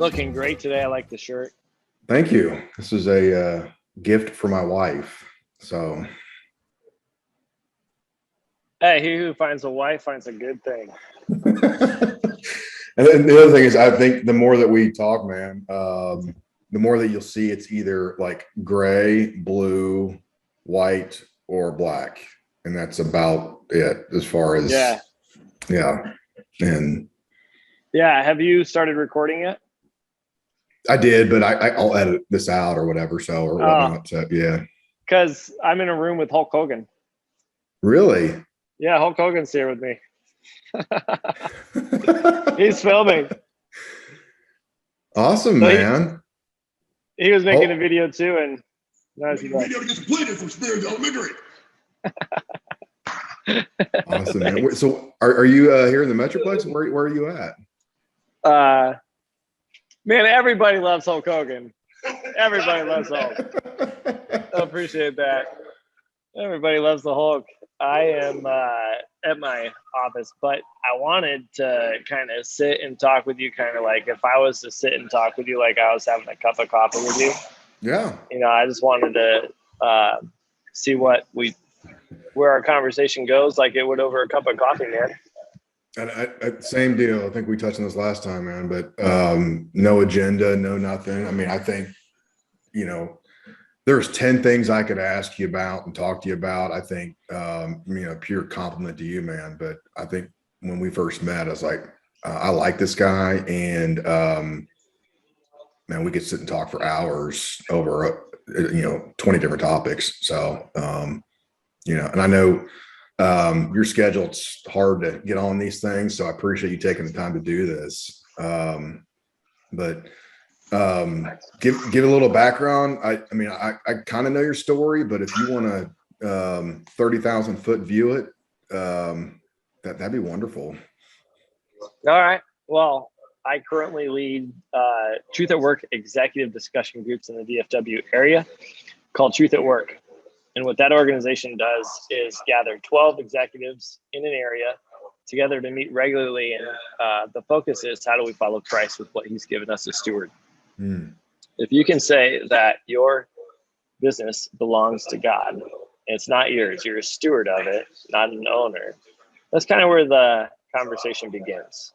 Looking great today. I like the shirt. Thank you. This is a gift for my wife. So, Hey, he who finds a wife finds a good thing. and then the other thing is, I think the more that we talk, man, the more that you'll see it's either like gray, blue, white, or black, and that's about it as far as yeah. And yeah, have you started recording yet? I did, but I'll edit this out or whatever. So or whatnot. So yeah. Because I'm in a room with Hulk Hogan. Really? Yeah, Hulk Hogan's here with me. He's filming. Awesome, so man. He was making a video too, and video to get completed from Spears Elementary. Awesome, man. So are you here in the Metroplex? Where are you at? Man, everybody loves Hulk Hogan. Everybody loves Hulk. I appreciate that. Everybody loves the Hulk. I am at my office, but I wanted to kind of sit and talk with you, kind of like if I was to sit and talk with you like I was having a cup of coffee with you. Yeah. You know, I just wanted to see where our conversation goes, like it would over a cup of coffee, man. And same deal. I think we touched on this last time, man, but no agenda, no nothing. I mean, I think, you know, there's 10 things I could ask you about and talk to you about. I think, pure compliment to you, man. But I think when we first met, I was like, I like this guy. And, man, we could sit and talk for hours over, 20 different topics. So, and I know your schedule, it's hard to get on these things. So I appreciate you taking the time to do this. Give a little background. I kind of know your story, but if you want to 30,000 foot view it, that'd be wonderful. All right. Well, I currently lead Truth at Work executive discussion groups in the DFW area called Truth at Work. And what that organization does is gather 12 executives in an area together to meet regularly. And the focus is how do we follow Christ with what he's given us as steward. If you can say that your business belongs to God, and it's not yours, you're a steward of it, not an owner, that's kind of where the conversation begins.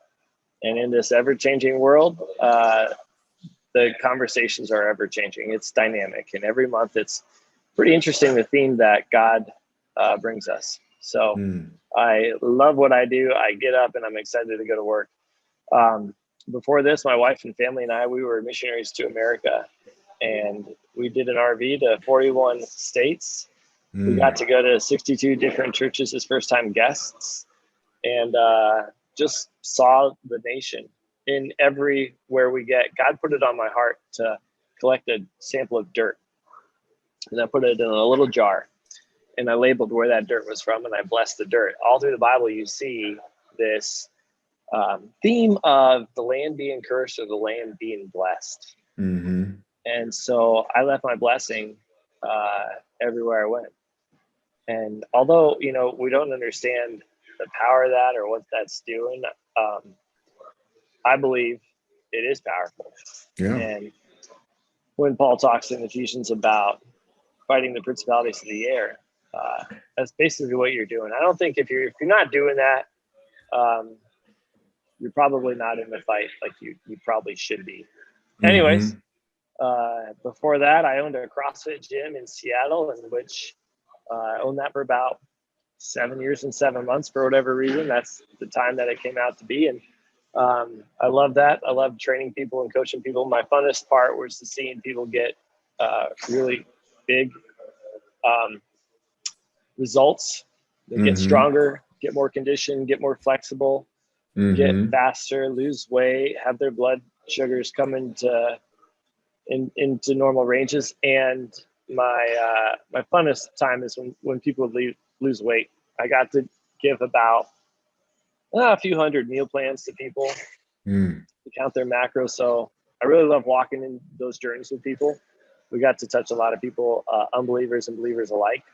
And in this ever-changing world, the conversations are ever-changing. It's dynamic. And every month it's pretty interesting, the theme that God brings us. So I love what I do. I get up and I'm excited to go to work. Before this, my wife and family and I, we were missionaries to America, and we did an RV to 41 states. We got to go to 62 different churches as first-time guests, and just saw the nation. In everywhere we get, God put it on my heart to collect a sample of dirt, and I put it in a little jar, and I labeled where that dirt was from, and I blessed the dirt. All through the Bible, you see this theme of the land being cursed or the land being blessed. And so I left my blessing everywhere I went. And although, we don't understand the power of that or what that's doing, I believe it is powerful. Yeah. And when Paul talks in Ephesians about fighting the principalities of the air, that's basically what you're doing. I don't think if you're not doing that, you're probably not in the fight like you probably should be. Anyways, before that, I owned a CrossFit gym in Seattle, in which I owned that for about 7 years and 7 months for whatever reason. That's the time that it came out to be. And I love that. I love training people and coaching people. My funnest part was seeing people get really big results. They get stronger, get more conditioned, get more flexible, get faster, lose weight, have their blood sugars come into normal ranges. And my funnest time is when people lose weight. I got to give about a few hundred meal plans to people to count their macros. So I really love walking in those journeys with people. We got to touch a lot of people, unbelievers and believers alike,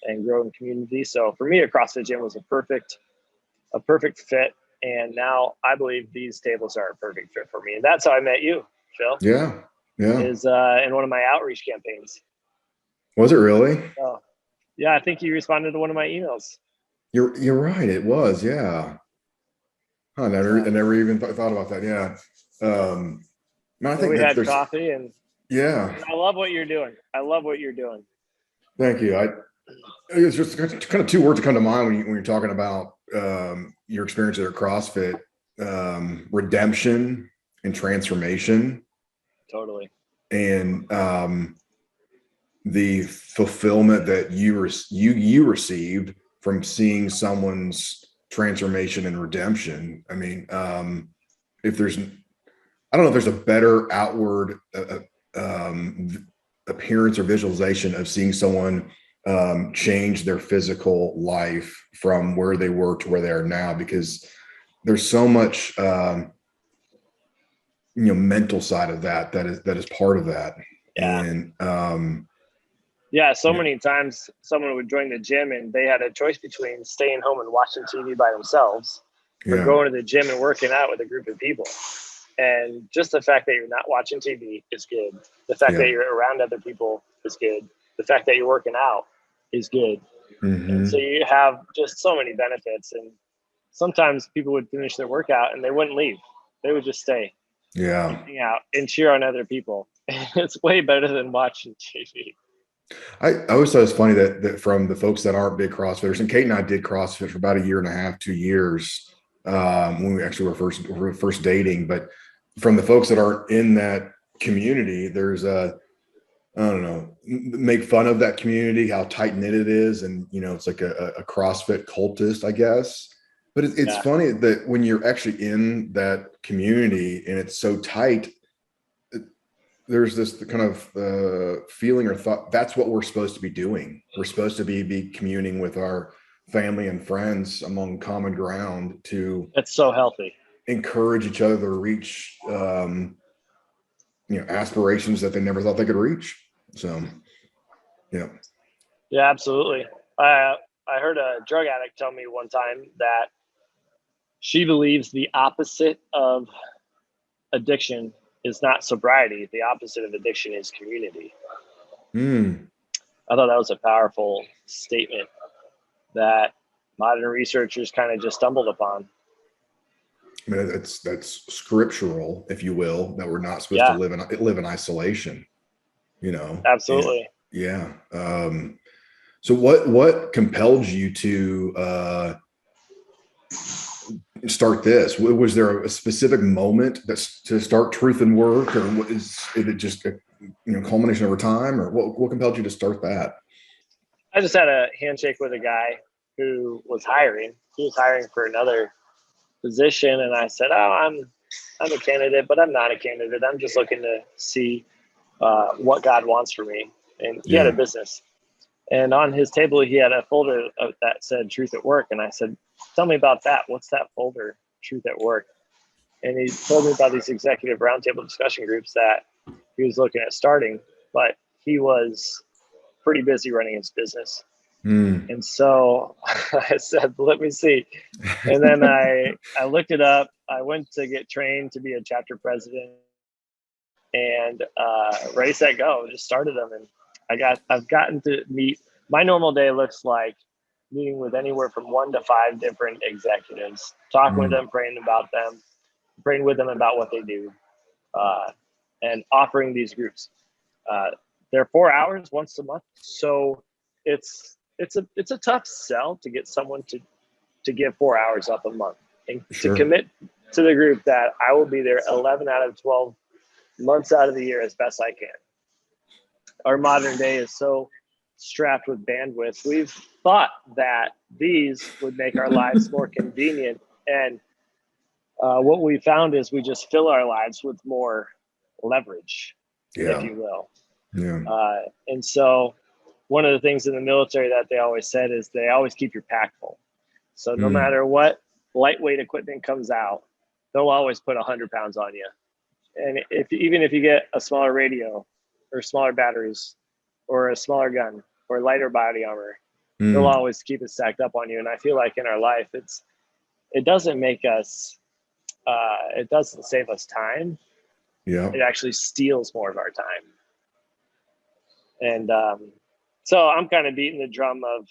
and grow in community. So for me, a CrossFit gym was a perfect fit. And now I believe these tables are a perfect fit for me. And that's how I met you, Phil. Yeah. Yeah. Is in one of my outreach campaigns. Was it really? Oh, yeah. I think you responded to one of my emails. You're right. It was. Yeah. I never even thought about that. Yeah. No, I So think we that had there's, coffee, and yeah. I love what you're doing. I love what you're doing. Thank you. It's just kind of two words that come to mind when you're talking about your experience at CrossFit: redemption and transformation, Totally. and the fulfillment that you received from seeing someone's transformation and redemption. I mean, if there's, I don't know if there's a better outward appearance or visualization of seeing someone change their physical life from where they were to where they are now, because there's so much mental side of that is part of that. Yeah. And yeah, so many times someone would join the gym and they had a choice between staying home and watching TV by themselves or going to the gym and working out with a group of people. And just the fact that you're not watching TV is good. The fact that you're around other people is good. The fact that you're working out is good. Mm-hmm. And so you have just so many benefits. And sometimes people would finish their workout and they wouldn't leave. They would just stay. Hang out and cheer on other people. It's way better than watching TV. I always thought it's funny that from the folks that aren't big CrossFitters, and Kate and I did CrossFit for about 1.5 2 years when we actually were first dating. But from the folks that aren't in that community, there's I don't know, make fun of that community, how tight knit it is, and it's like a CrossFit cultist, I guess. But it's funny that when you're actually in that community and it's so tight, there's this kind of feeling or thought that's what we're supposed to be doing. We're supposed to be communing with our family and friends among common ground to. That's so healthy. Encourage each other to reach, aspirations that they never thought they could reach. So, yeah. Yeah, absolutely. I heard a drug addict tell me one time that she believes the opposite of addiction is not sobriety. The opposite of addiction is community. I thought that was a powerful statement that modern researchers kind of just stumbled upon. I mean, that's scriptural, if you will, that we're not supposed to live in isolation. Absolutely. And, so what compelled you to start this? Was there a specific moment that's to start Truth and Work, or is it just a culmination over time, or what compelled you to start that? I just had a handshake with a guy who was hiring. He was hiring for another position, and I said, "Oh, I'm a candidate, but I'm not a candidate. I'm just looking to see what God wants for me." And he had a business, and on his table he had a folder that said "Truth at Work," and I said, "Tell me about that. What's that folder, Truth at Work?" And he told me about these executive roundtable discussion groups that he was looking at starting, but he was pretty busy running his business. And so I said, let me see. And then I looked it up. I went to get trained to be a chapter president, and ready, set, go, just started them. And I've gotten to meet, my normal day looks like meeting with anywhere from 1 to 5 different executives, talking with them, praying with them about what they do, and offering these groups. They're 4 hours once a month. So it's a tough sell to get someone to give 4 hours up a month and to commit to the group that I will be there 11 out of 12 months out of the year as best I can. Our modern day is so strapped with bandwidth. We've thought that these would make our lives more convenient. And what we found is we just fill our lives with more leverage, if you will. And so one of the things in the military that they always said is they always keep your pack full. So no matter what lightweight equipment comes out, they'll always put 100 pounds on you. And even if you get a smaller radio or smaller batteries or a smaller gun or lighter body armor, they'll always keep it stacked up on you. And I feel like in our life, it's it doesn't make us, it doesn't save us time. Yeah. It actually steals more of our time. And so I'm kind of beating the drum of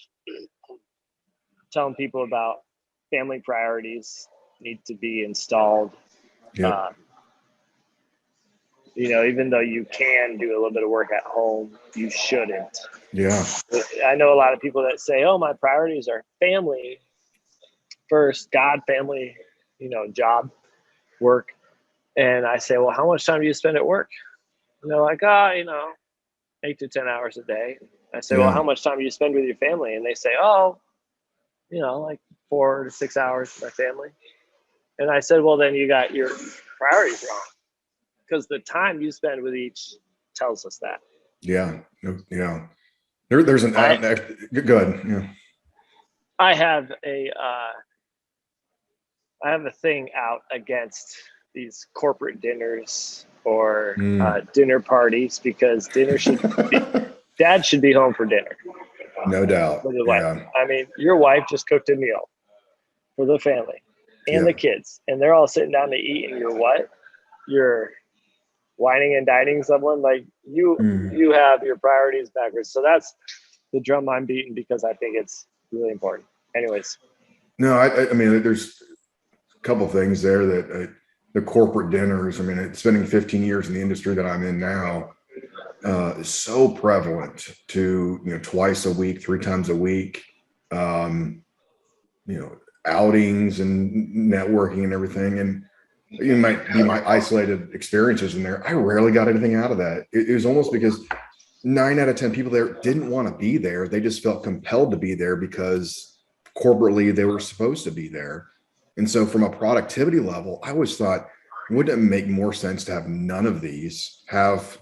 telling people about family priorities need to be installed. Yeah. You know, even though you can do a little bit of work at home, you shouldn't. Yeah. I know a lot of people that say, oh, my priorities are family first, God, family, you know, job, work. And I say, well, how much time do you spend at work? And they're like, oh, you know, 8 to 10 hours a day. I say, well, Yeah. how much time do you spend with your family? And they say, oh, you know, like 4 to 6 hours with my family. And I said, well, then you got your priorities wrong, because the time you spend with each tells us that. Yeah. Yeah. There's an, go ahead. Yeah. I have a thing out against these corporate dinners or dinner parties, because dad should be home for dinner. No doubt. With his wife. Yeah. I mean, your wife just cooked a meal for the family and the kids, and they're all sitting down to eat, and you're whining and dining someone. Like you have your priorities backwards. So that's the drum I'm beating, because I think it's really important. Anyways. No, I mean, there's a couple of things there that the corporate dinners, I mean, spending 15 years in the industry that I'm in now, is so prevalent to, you know, twice a week, 3 times a week, you know, outings and networking and everything. And it might be my isolated experiences in there. I rarely got anything out of that. It was almost because 9 out of 10 people there didn't want to be there. They just felt compelled to be there because corporately they were supposed to be there. And so from a productivity level, I always thought, wouldn't it make more sense to have none of these, have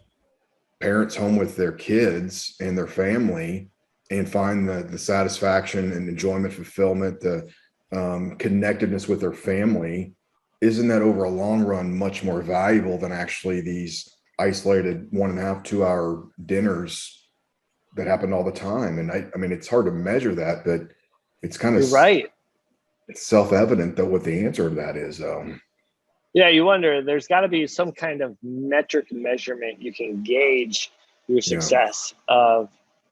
parents home with their kids and their family, and find the satisfaction and enjoyment, fulfillment, the connectedness with their family? Isn't that over a long run much more valuable than actually these isolated 1.5, 2 hour dinners that happen all the time? And I mean, it's hard to measure that, but it's kind of, you're right. It's self-evident that what the answer to that is. Yeah, you wonder, there's got to be some kind of metric measurement you can gauge your success of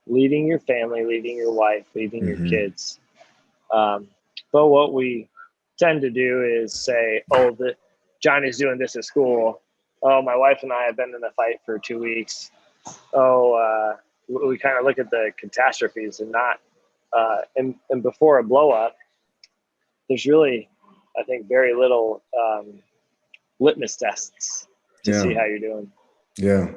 leading your family, leading your wife, leading your kids. But what we tend to do is say, oh, Johnny's doing this at school. Oh, my wife and I have been in a fight for 2 weeks. Oh, we kind of look at the catastrophes and not, and before a blow up, there's really, I think, very little litmus tests to see how you're doing. Yeah.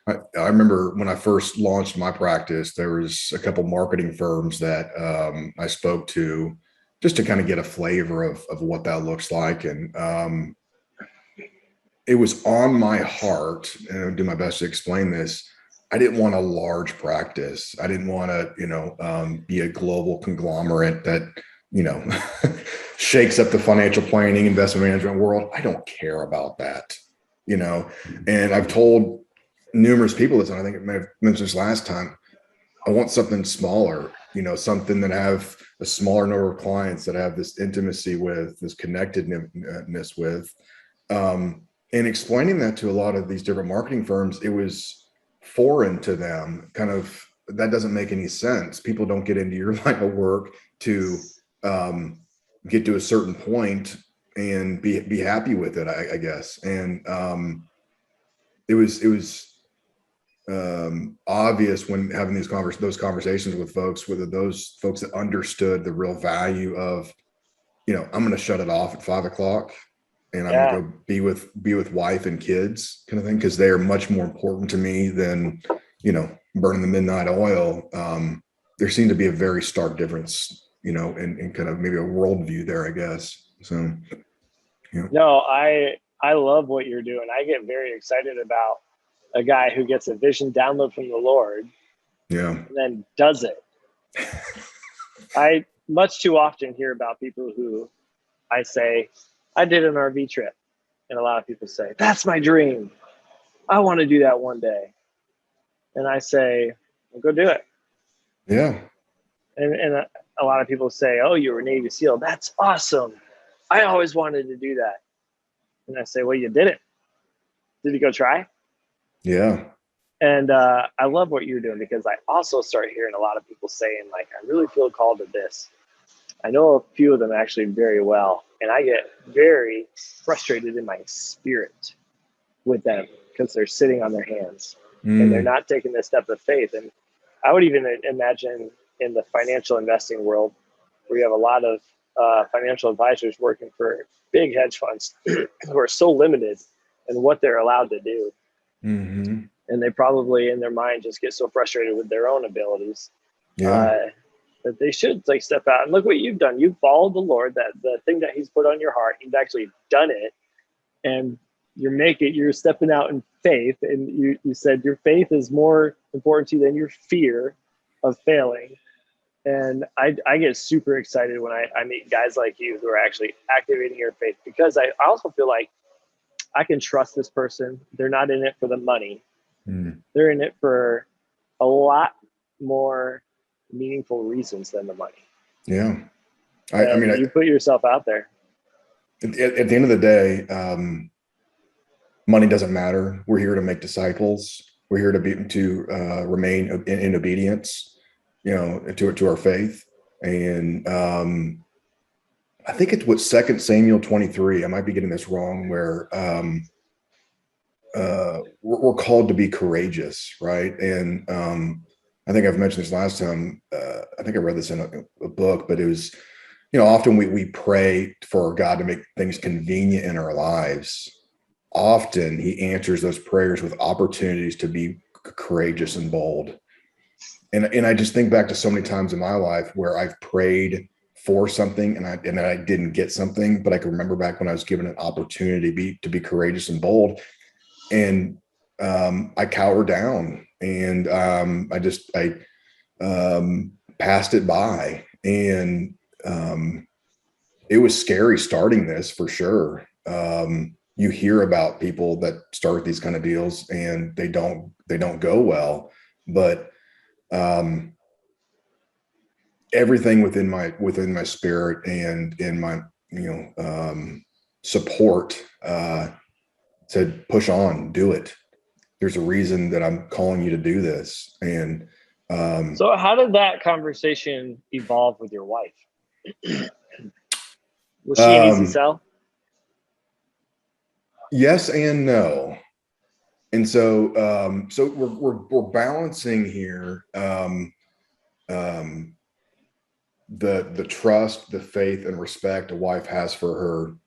I remember when I first launched my practice, there was a couple marketing firms that I spoke to just to kind of get a flavor of what that looks like. And it was on my heart, and I'll do my best to explain this. I didn't want a large practice. I didn't want to, you know, be a global conglomerate that, you know, shakes up the financial planning, investment management world. I don't care about that, you know. And I've told numerous people this, and I think I may have mentioned this last time. I want something smaller, you know, something that have a smaller number of clients that have this intimacy with, this connectedness with. And explaining that to a lot of these different marketing firms, it was foreign to them. Kind of, that doesn't make any sense. People don't get into your line of work to get to a certain point and be happy with it, I guess. And it was obvious when having those conversations with folks, whether those folks that understood the real value of, you know, I'm going to shut it off at 5 o'clock and I'm going to go be with wife and kids, kind of thing, because they are much more important to me than, you know, burning the midnight oil. There seemed to be a very stark difference, you know, in kind of maybe a worldview there, I guess. So, you know. No, I love what you're doing. I get very excited about a guy who gets a vision download from the Lord, and then does it. I much too often hear about people who I say, I did an RV trip. And a lot of people say, that's my dream. I want to do that one day. And I say, well, go do it. Yeah. And a lot of people say, oh, you were a Navy SEAL. That's awesome. I always wanted to do that. And I say, well, you did it. Did you go try? Yeah. And I love what you're doing, because I also start hearing a lot of people saying, like, I really feel called to this. I know a few of them actually very well, and I get very frustrated in my spirit with them because they're sitting on their hands and they're not taking the step of faith. And I would even imagine in the financial investing world, where you have a lot of financial advisors working for big hedge funds who are so limited in what they're allowed to do. Mm-hmm. And they probably in their mind just get so frustrated with their own abilities that they should like step out. And look what you've done. You've followed the Lord, that the thing that he's put on your heart, you've actually done it. And you're stepping out in faith. And you said your faith is more important to you than your fear of failing. And I get super excited when I meet guys like you who are actually activating your faith, because I also feel like I can trust this person. They're not in it for the money. They're in it for a lot more meaningful reasons than the money. Yeah. I mean, you put yourself out there. At the end of the day, money doesn't matter. We're here to make disciples. We're here to remain in obedience, to our faith. And I think it's what 2 Samuel 23. I might be getting this wrong, where we're called to be courageous, right? And I think I've mentioned this last time. I think I read this in a book, but it was, often we pray for God to make things convenient in our lives. Often he answers those prayers with opportunities to be courageous and bold. And I just think back to so many times in my life where I've prayed for something and I didn't get something, but I can remember back when I was given an opportunity to be courageous and bold, and I cowered down, and I passed it by, and it was scary starting this, for sure. You hear about people that start these kind of deals and they don't go well, but everything within my spirit and in my support said, push on, do it. There's a reason that I'm calling you to do this. And so how did that conversation evolve with your wife? Was she an easy sell? Yes and no. And so we're balancing here the trust, the faith, and respect a wife has for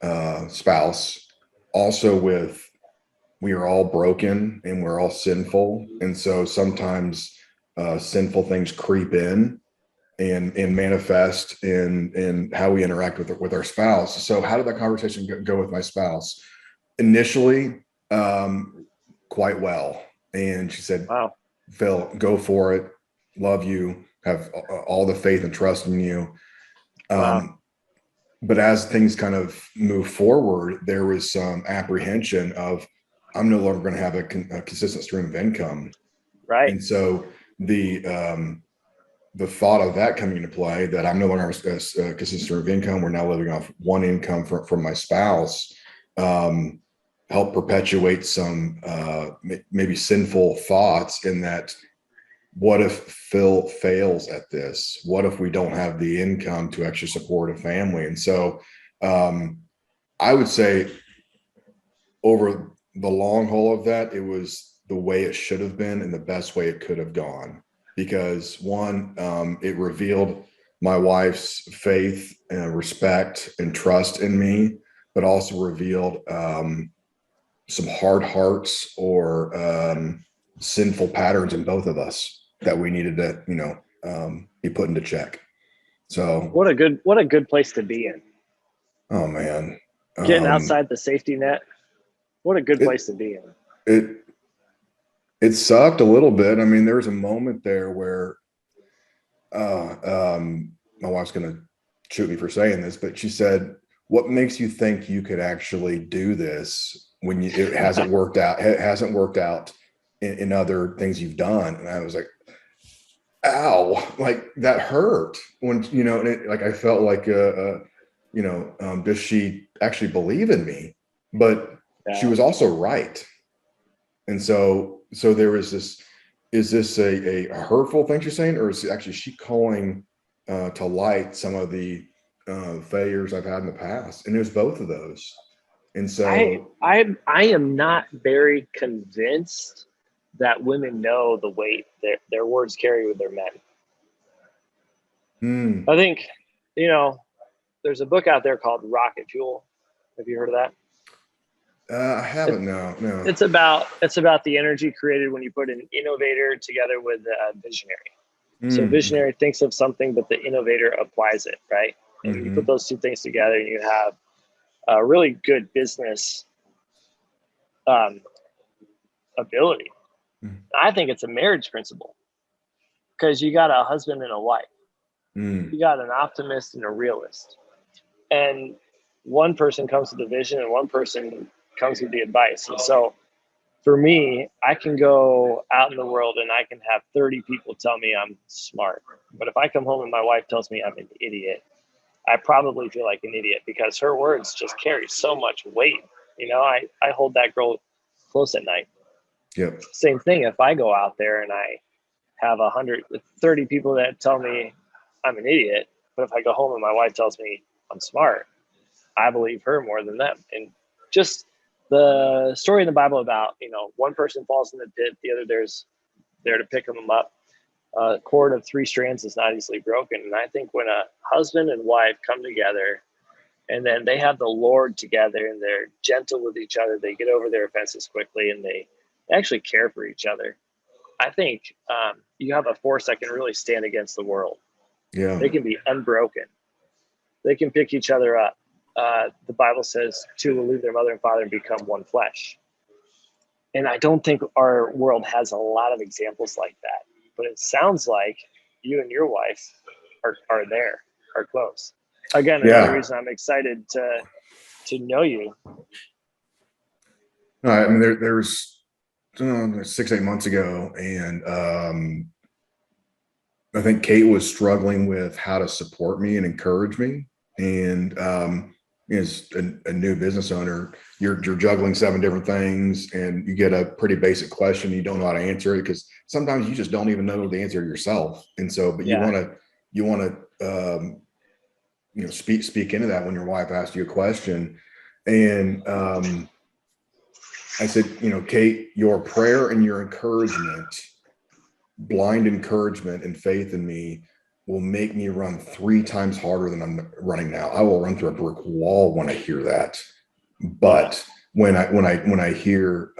her spouse, also with, we are all broken and we're all sinful, and so sometimes sinful things creep in and manifest in how we interact with our spouse. So how did that conversation go with my spouse? Initially, quite well. And she said, wow, Phil, go for it. Love you. Have all the faith and trust in you. Wow. But as things kind of move forward, there was some apprehension of, I'm no longer going to have a consistent stream of income. Right. And so the thought of that coming into play, that I'm no longer a consistent stream of income, we're now living off one income from my spouse, help perpetuate some maybe sinful thoughts, in that, what if Phil fails at this? What if we don't have the income to actually support a family? And so I would say, over the long haul of that, it was the way it should have been and the best way it could have gone. Because one, it revealed my wife's faith and respect and trust in me, but also revealed some hard hearts or sinful patterns in both of us that we needed to, be put into check. So what a good place to be in. Oh man, getting outside the safety net. What a good place to be in. It sucked a little bit. I mean, there was a moment there where my wife's going to shoot me for saying this, but she said, what makes you think you could actually do this when it hasn't worked out? It hasn't worked out in other things you've done. And I was like, ow, like that hurt when, and I felt like does she actually believe in me? But she Yeah. was also right. And so there was this, is this a hurtful thing she's saying, or is actually she calling to light some of the failures I've had in the past? And it was both of those. And so I am not very convinced that women know the weight their words carry with their men. I think, there's a book out there called Rocket Fuel. Have you heard of that? I haven't. No. It's about the energy created when you put an innovator together with a visionary. So visionary thinks of something, but the innovator applies it, right? And you put those two things together, and you have a really good business ability. I think it's a marriage principle, because you got a husband and a wife. You got an optimist and a realist, and one person comes with the vision and one person comes with the advice. And so for me, I can go out in the world and I can have 30 people tell me I'm smart, but if I come home and my wife tells me I'm an idiot, I probably feel like an idiot, because her words just carry so much weight. I hold that girl close at night. Yep. Same thing. If I go out there and I have 130 people that tell me I'm an idiot, but if I go home and my wife tells me I'm smart, I believe her more than them. And just the story in the Bible about, one person falls in the pit, the other there's there to pick them up. A cord of 3 strands is not easily broken. And I think when a husband and wife come together and then they have the Lord together and they're gentle with each other, they get over their offenses quickly, and they actually care for each other, I think you have a force that can really stand against the world. Yeah. They can be unbroken. They can pick each other up. The Bible says 2 will leave their mother and father and become one flesh. And I don't think our world has a lot of examples like that. But it sounds like you and your wife are close. Again, another reason I'm excited to know you. I mean, there's 6-8 months ago, and I think Kate was struggling with how to support me and encourage me. And as a new business owner, you're juggling 7 different things, and you get a pretty basic question, you don't know how to answer it, because sometimes you just don't even know the answer yourself. And so, but you want to speak into that when your wife asks you a question. And I said, Kate, your prayer and your encouragement, blind encouragement and faith in me, will make me run 3 times harder than I'm running now. I will run through a brick wall when I hear that. But when I hear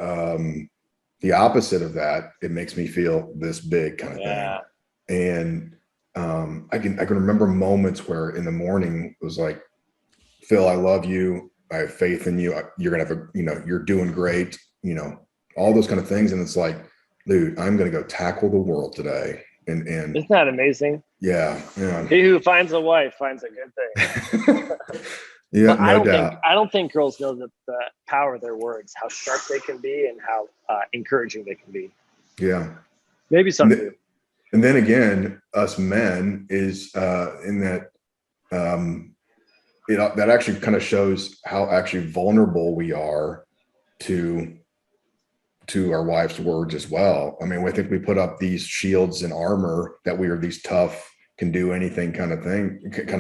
the opposite of that, it makes me feel this big kind of thing. And I can remember moments where in the morning it was like, Phil, I love you. I have faith in you. You're gonna have you're doing great. All those kind of things. And it's like, dude, I'm gonna go tackle the world today. And isn't that amazing? Yeah. He who finds a wife finds a good thing. Yeah, but no doubt. I don't think girls know the power of their words, how sharp they can be, and how encouraging they can be. Yeah. Maybe some do. And then again, us men is in that that actually kind of shows how actually vulnerable we are to our wife's words as well. I mean, I think we put up these shields and armor that we are these tough, can do anything kind of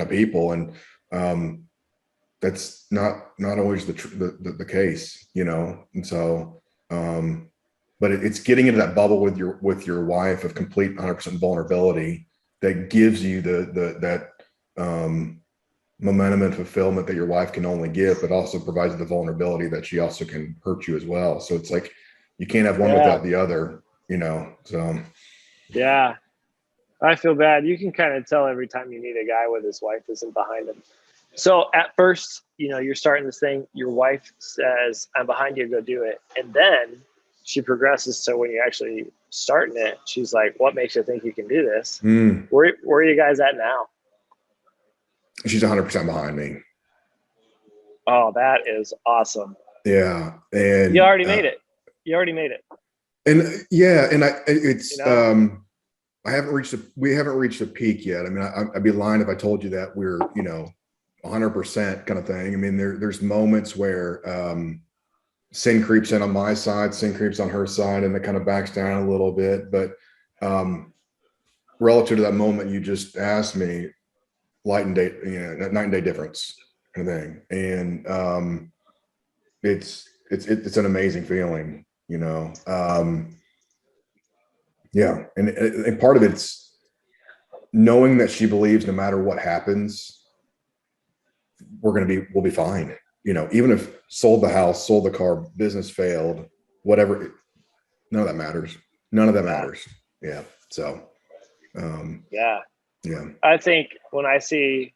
people. And that's not always the case, And so, but it's getting into that bubble with your wife of complete 100% vulnerability that gives you that momentum and fulfillment that your wife can only give, but also provides the vulnerability that she also can hurt you as well. So it's like, you can't have one without the other, so. Yeah. I feel bad. You can kind of tell every time you meet a guy with his wife isn't behind him. So at first, you're starting this thing, your wife says, I'm behind you, go do it. And then she progresses to when you're actually starting it, she's like, what makes you think you can do this? Where are you guys at now? She's 100% behind me. Oh, that is awesome. Yeah. And you already made it. And we haven't reached a peak yet. I mean, I'd be lying if I told you that we're, 100% kind of thing. I mean, there's moments where sin creeps in on my side, sin creeps on her side, and it kind of backs down a little bit. But relative to that moment you just asked me, night and day, night and day difference kind of thing. And it's an amazing feeling, yeah. And part of it's knowing that she believes no matter what happens, we'll be fine. Even if sold the house, sold the car, business failed, whatever, none of that matters. None of that matters. Yeah. So, Yeah. yeah. I think when I see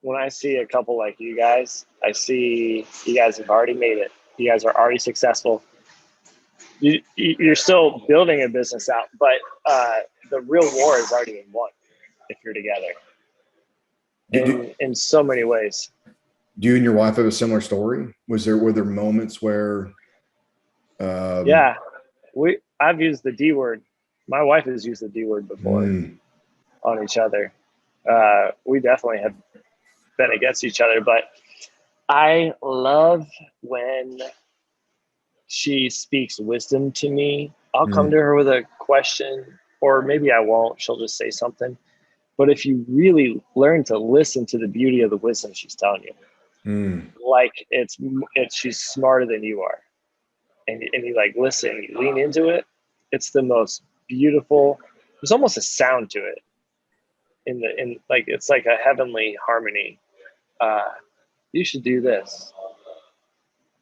a couple like you guys, I see you guys have already made it. You guys are already successful. You're still building a business out, but the real war is already won if you're together. In so many ways. Do you and your wife have a similar story? Were there moments where? Yeah, I've used the D word. My wife has used the D word before on each other. We definitely have been against each other, but I love when she speaks wisdom to me. I'll come to her with a question, or maybe I won't. She'll just say something. But if you really learn to listen to the beauty of the wisdom she's telling you, like she's smarter than you are, and you like listen, you lean into it. It's the most beautiful. There's almost a sound to it. It's like a heavenly harmony. You should do this,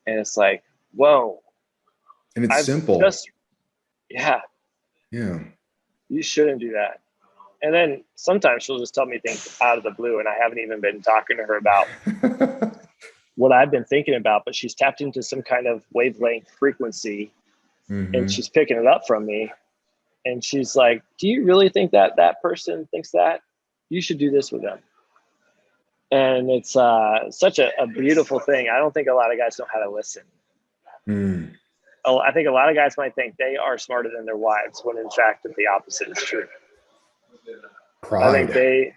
and it's like, whoa. And it's simple. Yeah. You shouldn't do that. And then sometimes she'll just tell me things out of the blue, and I haven't even been talking to her about what I've been thinking about, but she's tapped into some kind of wavelength frequency, and she's picking it up from me. And she's like, do you really think that person thinks that? You should do this with them. And it's such a beautiful thing. I don't think a lot of guys know how to listen. I think a lot of guys might think they are smarter than their wives, when in fact the opposite is true. Pride. I think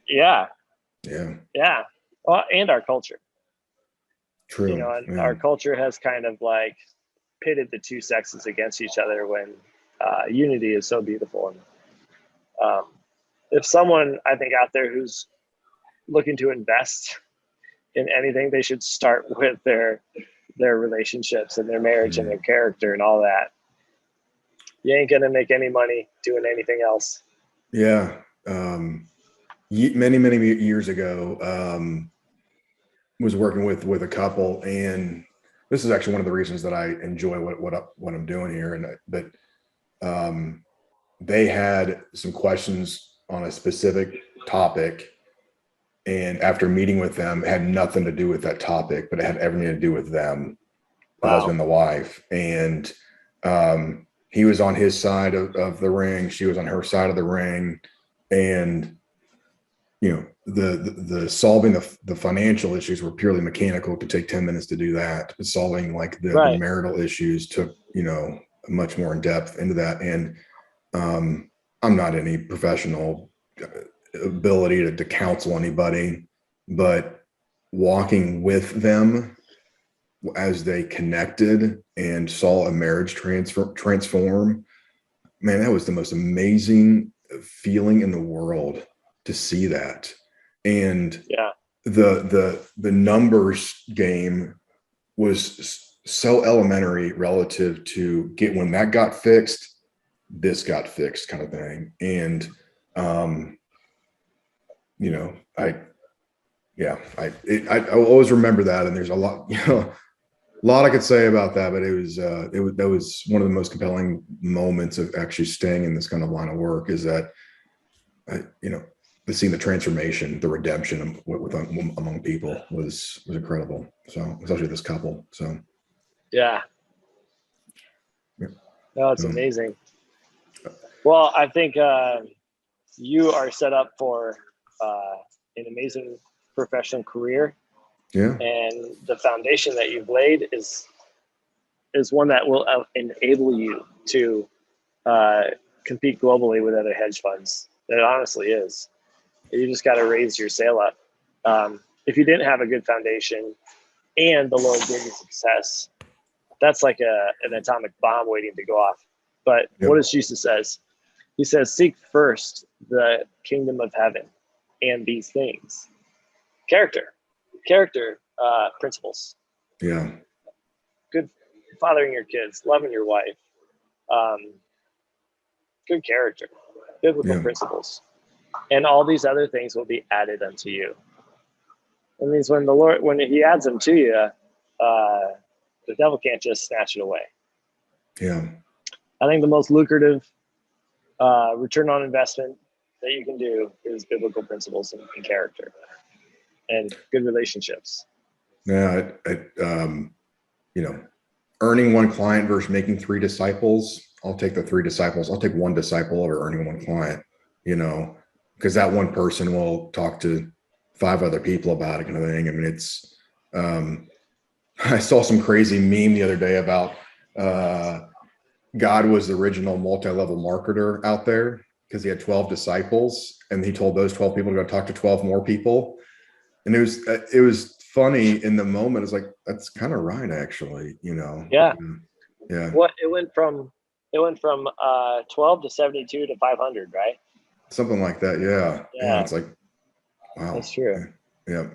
yeah. Well, and our culture. True. Our culture has kind of like pitted the two sexes against each other when unity is so beautiful. And if someone, I think, out there who's looking to invest in anything, they should start with their relationships and their marriage and their character and all that. You ain't gonna make any money doing anything else. Yeah. Many years ago, was working with a couple, and this is actually one of the reasons that I enjoy what I'm doing here. But they had some questions on a specific topic, and after meeting with them, it had nothing to do with that topic, but it had everything to do with them, the husband and the wife. And he was on his side of the ring, she was on her side of the ring, and the solving the financial issues were purely mechanical. It could take 10 minutes to do that. But solving like the marital issues took, much more in depth into that. And I'm not any professional ability to counsel anybody, but walking with them as they connected and saw a marriage transform, man, that was the most amazing feeling in the world to see that. And the numbers game was so elementary relative to when that got fixed, this got fixed kind of thing. And I always remember that. And there's a lot I could say about that, but that was one of the most compelling moments of actually staying in this kind of line of work, is that seeing the transformation, the redemption among people was incredible. So especially this couple. So no, it's amazing. Well, I think you are set up for an amazing professional career. Yeah. And the foundation that you've laid is one that will enable you to compete globally with other hedge funds. It honestly is. You just got to raise your sail up If you didn't have a good foundation and the Lord gave you success, that's like an atomic bomb waiting to go off. But what does Jesus says? He says, seek first the kingdom of heaven and these things. Character principles. Yeah. Good fathering your kids, loving your wife, good character, biblical principles. And all these other things will be added unto you. It means when he adds them to you, the devil can't just snatch it away. Yeah. I think the most lucrative return on investment that you can do is biblical principles and character and good relationships. Yeah. Earning one client versus making 3 disciples. I'll take the 3 disciples. I'll take 1 disciple over earning 1 client, because that one person will talk to 5 other people about it, kind of thing. I mean, it's, I saw some crazy meme the other day about God was the original multi-level marketer out there because he had 12 disciples and he told those 12 people to go talk to 12 more people. And it was funny in the moment. It's like, that's kind of right, actually, Yeah. Yeah. What it went from 12 to 72 to 500, right? Something like that. Yeah. Yeah. It's like, wow. That's true. Yeah.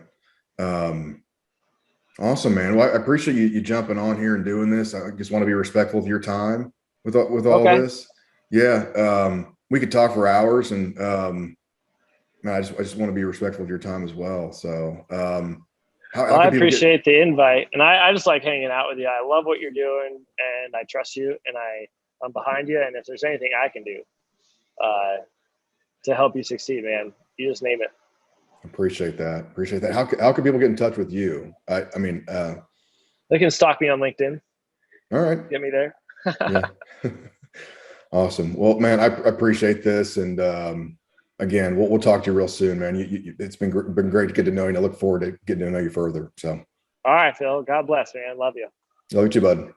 Awesome, man. Well, I appreciate you jumping on here and doing this. I just want to be respectful of your time with all this. Yeah. We could talk for hours, and I just want to be respectful of your time as well. So, I appreciate the invite, and I just like hanging out with you. I love what you're doing, and I trust you, and I'm behind you. And if there's anything I can do to help you succeed, man, you just name it. Appreciate that. How can people get in touch with you? They can stalk me on LinkedIn. All right. Get me there. Yeah. Awesome. Well, man, I appreciate this. And again, we'll talk to you real soon, man. It's been great to get to know you, and I look forward to getting to know you further. So. All right, Phil. God bless, man. Love you. Love you too, bud.